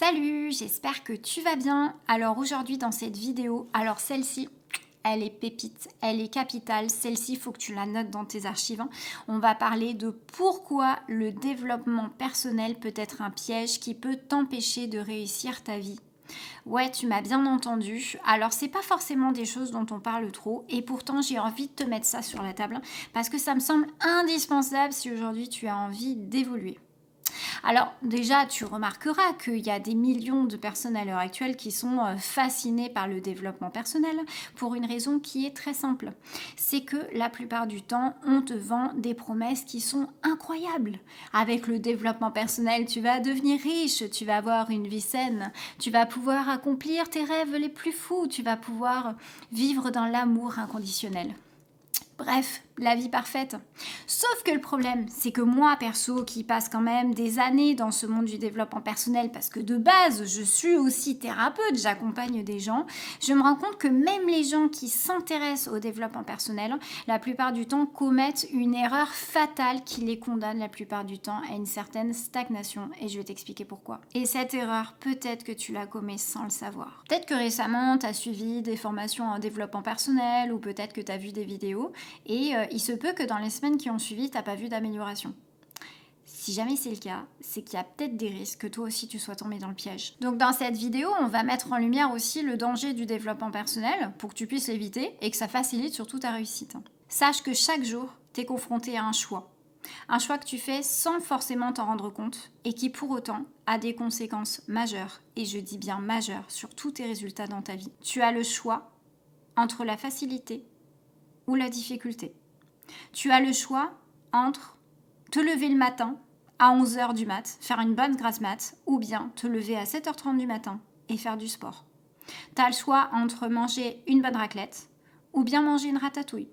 Salut, j'espère que tu vas bien. Alors aujourd'hui dans cette vidéo, celle-ci, elle est pépite, elle est capitale. Celle-ci, il faut que tu la notes dans tes archives. On va parler de pourquoi le développement personnel peut être un piège qui peut t'empêcher de réussir ta vie. Ouais, tu m'as bien entendu. Alors, c'est pas forcément des choses dont on parle trop, et pourtant, j'ai envie de te mettre ça sur la table parce que ça me semble indispensable si aujourd'hui tu as envie d'évoluer. Alors déjà, tu remarqueras qu'il y a des millions de personnes à l'heure actuelle qui sont fascinées par le développement personnel pour une raison qui est très simple. C'est que la plupart du temps, on te vend des promesses qui sont incroyables. Avec le développement personnel, tu vas devenir riche, tu vas avoir une vie saine, tu vas pouvoir accomplir tes rêves les plus fous, tu vas pouvoir vivre dans l'amour inconditionnel. Bref, la vie parfaite. Sauf que le problème, c'est que moi, perso, qui passe quand même des années dans ce monde du développement personnel, parce que de base, je suis aussi thérapeute, j'accompagne des gens, je me rends compte que même les gens qui s'intéressent au développement personnel, la plupart du temps, commettent une erreur fatale qui les condamne la plupart du temps à une certaine stagnation. Et je vais t'expliquer pourquoi. Et cette erreur, peut-être que tu la commets sans le savoir. Peut-être que récemment, tu as suivi des formations en développement personnel, ou peut-être que tu as vu des vidéos, et il se peut que dans les semaines qui ont suivi, tu n'as pas vu d'amélioration. Si jamais c'est le cas, c'est qu'il y a peut-être des risques que toi aussi tu sois tombé dans le piège. Donc dans cette vidéo, on va mettre en lumière aussi le danger du développement personnel pour que tu puisses l'éviter et que ça facilite surtout ta réussite. Sache que chaque jour, tu es confronté à un choix. Un choix que tu fais sans forcément t'en rendre compte et qui pour autant a des conséquences majeures, et je dis bien majeures, sur tous tes résultats dans ta vie. Tu as le choix entre la facilité ou la difficulté. Tu as le choix entre te lever le matin à 11h du mat, faire une bonne grasse mat, ou bien te lever à 7h30 du matin et faire du sport. Tu as le choix entre manger une bonne raclette ou bien manger une ratatouille.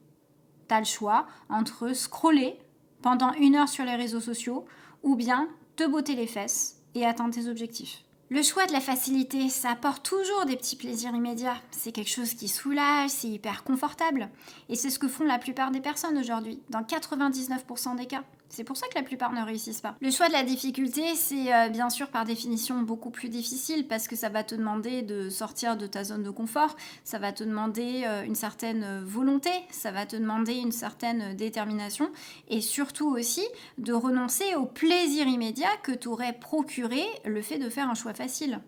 Tu as le choix entre scroller pendant 1 heure sur les réseaux sociaux ou bien te botter les fesses et atteindre tes objectifs. Le choix de la facilité, ça apporte toujours des petits plaisirs immédiats. C'est quelque chose qui soulage, c'est hyper confortable. Et c'est ce que font la plupart des personnes aujourd'hui, dans 99% des cas. C'est pour ça que la plupart ne réussissent pas. Le choix de la difficulté, c'est bien sûr par définition beaucoup plus difficile parce que ça va te demander de sortir de ta zone de confort, ça va te demander une certaine volonté, ça va te demander une certaine détermination et surtout aussi de renoncer au plaisir immédiat que t'aurait procuré le fait de faire un choix facile.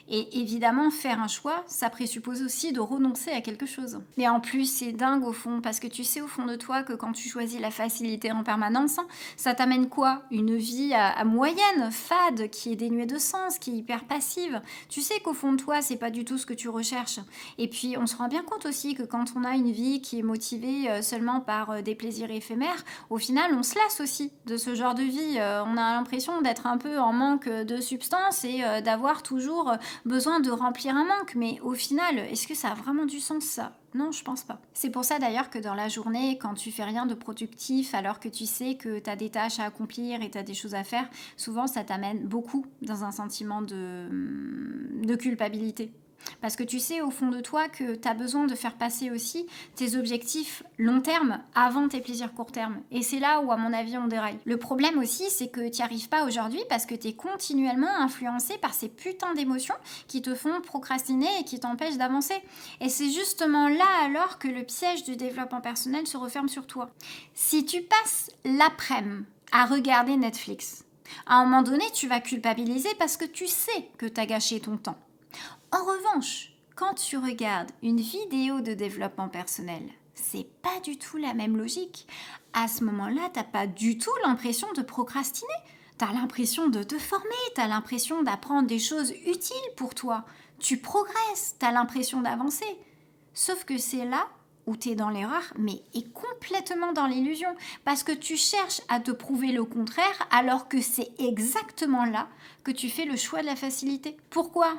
Et évidemment, faire un choix, ça présuppose aussi de renoncer à quelque chose. Mais en plus, c'est dingue au fond, parce que tu sais au fond de toi que quand tu choisis la facilité en permanence, ça t'amène quoi? Une vie à moyenne, fade, qui est dénuée de sens, qui est hyper passive. Tu sais qu'au fond de toi, c'est pas du tout ce que tu recherches. Et puis, on se rend bien compte aussi que quand on a une vie qui est motivée seulement par des plaisirs éphémères, au final, on se lasse aussi de ce genre de vie. On a l'impression d'être un peu en manque de substance et d'avoir toujours besoin de remplir un manque. Mais au final, est-ce que ça a vraiment du sens ça? Non, je pense pas. C'est pour ça d'ailleurs que dans la journée, quand tu fais rien de productif, alors que tu sais que tu as des tâches à accomplir et tu as des choses à faire, souvent ça t'amène beaucoup dans un sentiment de culpabilité. Parce que tu sais au fond de toi que tu as besoin de faire passer aussi tes objectifs long terme avant tes plaisirs court terme. Et c'est là où à mon avis on déraille. Le problème aussi c'est que tu n'y arrives pas aujourd'hui parce que tu es continuellement influencé par ces putains d'émotions qui te font procrastiner et qui t'empêchent d'avancer. Et c'est justement là alors que le piège du développement personnel se referme sur toi. Si tu passes l'après-midi à regarder Netflix, à un moment donné tu vas culpabiliser parce que tu sais que tu as gâché ton temps. En revanche, quand tu regardes une vidéo de développement personnel, c'est pas du tout la même logique. À ce moment-là, t'as pas du tout l'impression de procrastiner. T'as l'impression de te former, t'as l'impression d'apprendre des choses utiles pour toi. Tu progresses, t'as l'impression d'avancer. Sauf que c'est là où t'es dans l'erreur, mais est complètement dans l'illusion. Parce que tu cherches à te prouver le contraire, alors que c'est exactement là que tu fais le choix de la facilité. Pourquoi ?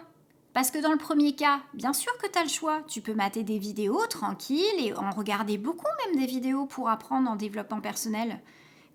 Parce que dans le premier cas, bien sûr que tu as le choix. Tu peux mater des vidéos tranquilles et en regarder beaucoup même des vidéos pour apprendre en développement personnel.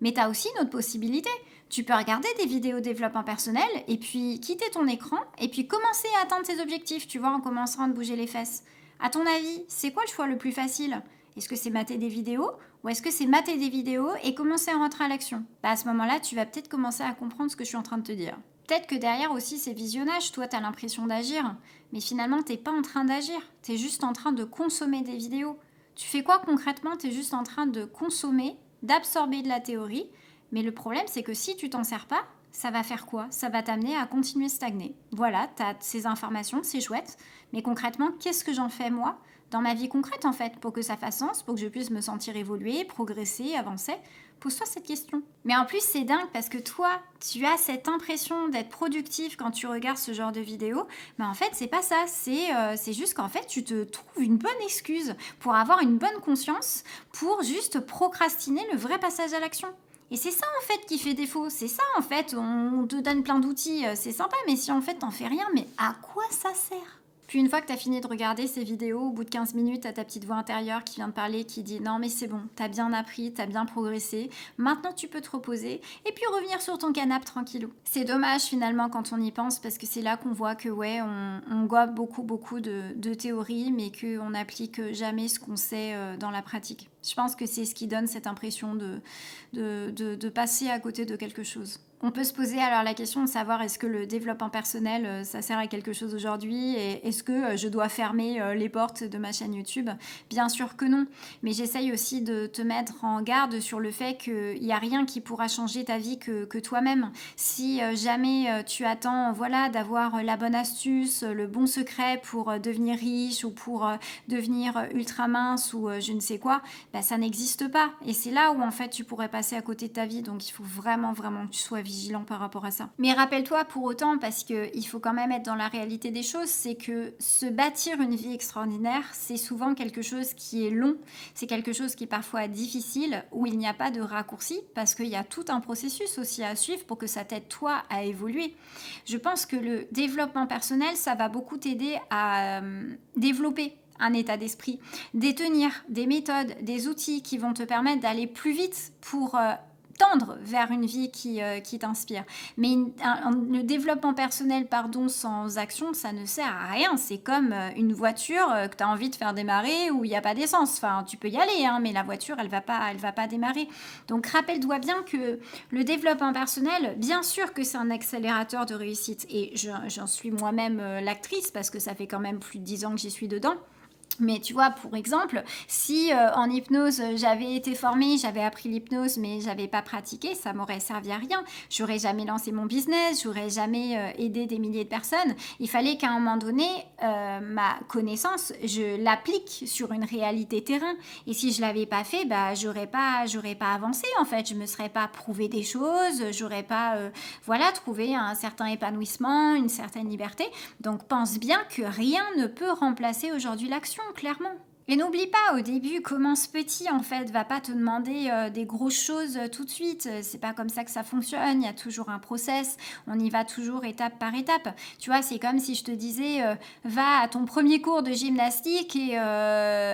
Mais tu as aussi une autre possibilité. Tu peux regarder des vidéos de développement personnel et puis quitter ton écran et puis commencer à atteindre tes objectifs, tu vois, en commençant à te bouger les fesses. À ton avis, c'est quoi le choix le plus facile ? Est-ce que c'est mater des vidéos ou est-ce que c'est mater des vidéos et commencer à rentrer à l'action ? À ce moment-là, tu vas peut-être commencer à comprendre ce que je suis en train de te dire. Peut-être que derrière aussi ces visionnages, toi tu as l'impression d'agir, mais finalement t'es pas en train d'agir, tu es juste en train de consommer des vidéos. Tu fais quoi concrètement? Tu es juste en train de consommer, d'absorber de la théorie, mais le problème c'est que si tu t'en sers pas, ça va faire quoi? Ça va t'amener à continuer stagner. Voilà, tu as ces informations, c'est chouette, mais concrètement, qu'est-ce que j'en fais moi dans ma vie concrète en fait, pour que ça fasse sens, pour que je puisse me sentir évoluer, progresser, avancer? Pose-toi cette question. Mais en plus, c'est dingue parce que toi, tu as cette impression d'être productif quand tu regardes ce genre de vidéo. Mais en fait, c'est pas ça. C'est juste qu'en fait, tu te trouves une bonne excuse pour avoir une bonne conscience, pour juste procrastiner le vrai passage à l'action. Et c'est ça en fait qui fait défaut. C'est ça en fait. On te donne plein d'outils, c'est sympa, mais si en fait t'en fais rien, mais à quoi ça sert? Puis une fois que tu as fini de regarder ces vidéos, au bout de 15 minutes, tu as ta petite voix intérieure qui vient de parler, qui dit non mais c'est bon, tu as bien appris, tu as bien progressé, maintenant tu peux te reposer et puis revenir sur ton canapé tranquillou. C'est dommage finalement quand on y pense parce que c'est là qu'on voit que ouais, on gobe beaucoup de théories mais qu'on n'applique jamais ce qu'on sait dans la pratique. Je pense que c'est ce qui donne cette impression de passer à côté de quelque chose. On peut se poser alors la question de savoir est-ce que le développement personnel, ça sert à quelque chose aujourd'hui et est-ce que je dois fermer les portes de ma chaîne YouTube? Bien sûr que non, mais j'essaye aussi de te mettre en garde sur le fait qu'il n'y a rien qui pourra changer ta vie que toi-même. Si jamais tu attends voilà, d'avoir la bonne astuce, le bon secret pour devenir riche ou pour devenir ultra mince ou je ne sais quoi, bah, ça n'existe pas. Et c'est là où en fait tu pourrais passer à côté de ta vie, donc il faut vraiment que tu sois vigilant par rapport à ça. Mais rappelle-toi pour autant, parce qu'il faut quand même être dans la réalité des choses, c'est que se bâtir une vie extraordinaire, c'est souvent quelque chose qui est long, c'est quelque chose qui est parfois difficile, où il n'y a pas de raccourci, parce qu'il y a tout un processus aussi à suivre pour que ça t'aide toi à évoluer. Je pense que le développement personnel, ça va beaucoup t'aider à développer un état d'esprit, détenir des méthodes, des outils qui vont te permettre d'aller plus vite pour tendre vers une vie qui t'inspire. Mais le développement personnel, sans action, ça ne sert à rien. C'est comme une voiture que tu as envie de faire démarrer où il n'y a pas d'essence. Enfin, tu peux y aller, hein, mais la voiture, elle va pas démarrer. Donc, rappelle-toi bien que le développement personnel, bien sûr que c'est un accélérateur de réussite. Et j'en suis moi-même l'actrice parce que ça fait quand même plus de 10 ans que j'y suis dedans. Mais tu vois, pour exemple, si en hypnose, j'avais été formée, j'avais appris l'hypnose, mais j'avais pas pratiqué, ça m'aurait servi à rien. J'aurais jamais lancé mon business, j'aurais jamais aidé des milliers de personnes. Il fallait qu'à un moment donné, ma connaissance, je l'applique sur une réalité terrain. Et si je l'avais pas fait, bah, j'aurais pas avancé en fait. Je me serais pas prouvé des choses, j'aurais pas, trouvé un certain épanouissement, une certaine liberté. Donc pense bien que rien ne peut remplacer aujourd'hui l'action, clairement. Et n'oublie pas, au début, commence petit en fait, va pas te demander des grosses choses tout de suite, c'est pas comme ça que ça fonctionne, il y a toujours un process, on y va toujours étape par étape. Tu vois, c'est comme si je te disais, va à ton premier cours de gymnastique et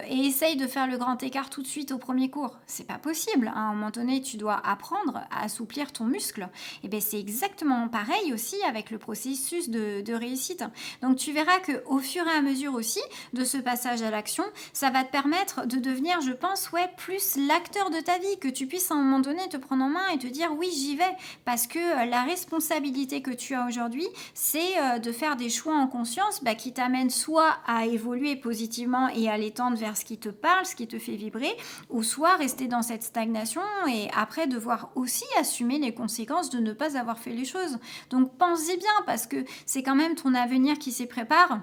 essaye de faire le grand écart tout de suite au premier cours. C'est pas possible, hein. À un moment donné, tu dois apprendre à assouplir ton muscle. Et bien c'est exactement pareil aussi avec le processus de réussite. Donc tu verras qu'au fur et à mesure aussi de ce passage à l'action, ça va te permettre de devenir, je pense, plus l'acteur de ta vie, que tu puisses à un moment donné te prendre en main et te dire oui, j'y vais, parce que la responsabilité que tu as aujourd'hui, c'est de faire des choix en conscience qui t'amènent soit à évoluer positivement et à aller tendre vers ce qui te parle, ce qui te fait vibrer, ou soit rester dans cette stagnation et après devoir aussi assumer les conséquences de ne pas avoir fait les choses. Donc pense-y bien, parce que c'est quand même ton avenir qui s'y prépare.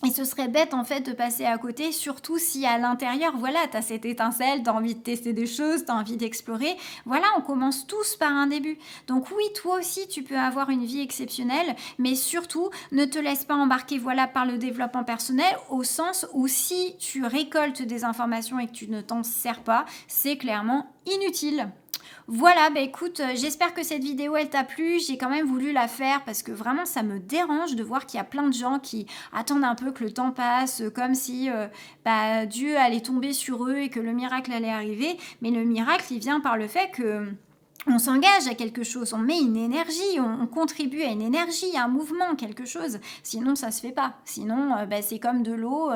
Et ce serait bête en fait de passer à côté, surtout si à l'intérieur, t'as cette étincelle, t'as envie de tester des choses, t'as envie d'explorer. Voilà, on commence tous par un début. Donc oui, toi aussi, tu peux avoir une vie exceptionnelle, mais surtout, ne te laisse pas embarquer par le développement personnel, au sens où si tu récoltes des informations et que tu ne t'en sers pas, c'est clairement inutile. Voilà, écoute, j'espère que cette vidéo elle t'a plu. J'ai quand même voulu la faire parce que vraiment ça me dérange de voir qu'il y a plein de gens qui attendent un peu que le temps passe, comme si Dieu allait tomber sur eux et que le miracle allait arriver. Mais le miracle, il vient par le fait que on s'engage à quelque chose, on met une énergie, on contribue à une énergie, à un mouvement, quelque chose. Sinon, ça se fait pas. Sinon, c'est comme de l'eau,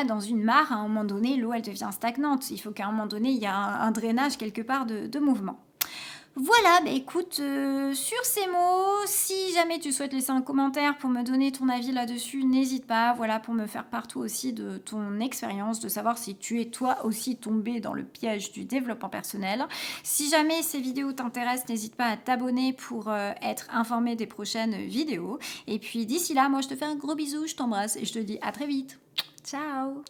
dans une mare. À un moment donné, l'eau, elle devient stagnante. Il faut qu'à un moment donné, il y a un drainage quelque part de mouvement. Voilà, bah écoute, sur ces mots, si jamais tu souhaites laisser un commentaire pour me donner ton avis là-dessus, n'hésite pas, voilà, pour me faire part toi aussi de ton expérience, de savoir si tu es toi aussi tombé dans le piège du développement personnel. Si jamais ces vidéos t'intéressent, n'hésite pas à t'abonner pour être informé des prochaines vidéos. Et puis d'ici là, moi je te fais un gros bisou, je t'embrasse et je te dis à très vite. Ciao!